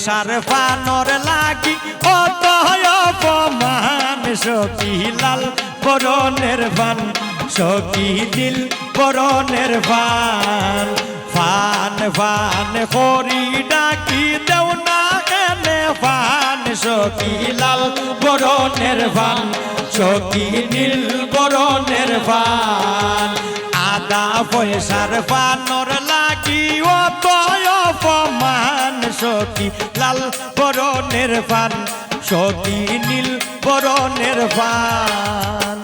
পয়সার পানর লাগি অত অপমান সখী লাল বরণের পান সখী নীল বরণের পান ফান ফান করি ডাকি দেও না কেনে পান সখী লাল বরণের পান সখী নীল বরণের পান আদা পয়সার পানর লাগি অত অপমান সখী লাল বরণের পান সখী নীল বরণের পান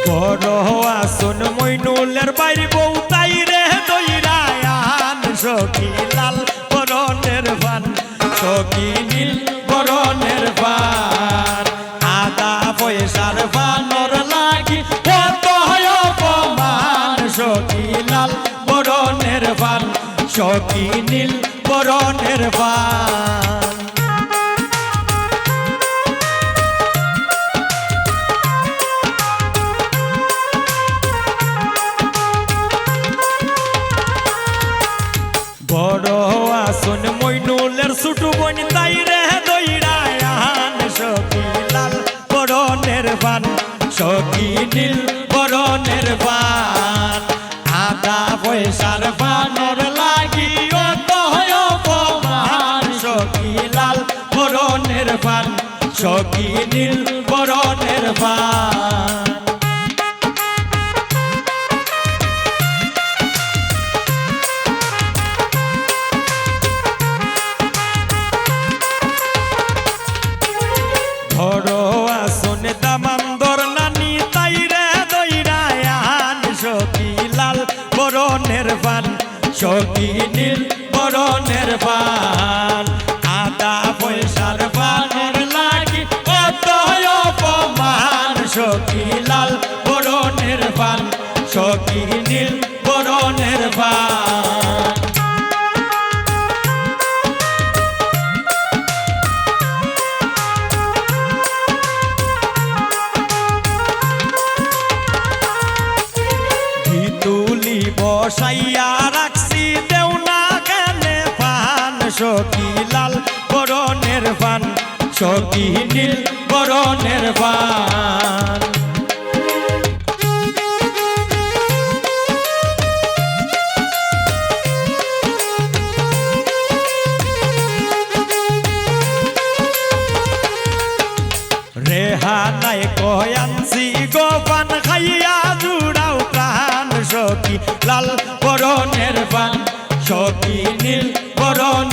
বড় আসন মইনুলের বাইরে বউ তাই রে দইরায়ান সখী লাল বরণের পান সখী নীল বরণের পান আদা পয়সার পানর লাগি কত অপমান সখী লাল বরণের পান সখী নীল বরণের পান বড় আসন মইনুলের ছোট বোন তাই রে দইরায়ান সখী লাল বরণের পান সখী নীল বরণের পান আদা পয়সার পানর লাগি অত অপমান সখী লাল বরণের পান সখী নীল বরণের পান বড় আসন দামান্দর নানি তাই রে দইরায়ান সখী লাল বরণের পান সখী নীল বরণের পান আদা পয়সার পানর লাগি কত অপমান সখী লাল বরণের পান সখী নীল বরণের পান তুলি বসাইয়া রাখছি দেও না কেনে পান সখী লাল বরণের পান সখী নীল বরণের পান রেহানায় কয়ানছি গোপান খাইয়া জুড়াও প্রাণ সখী লাল বরণের পান সখী নীল বরণ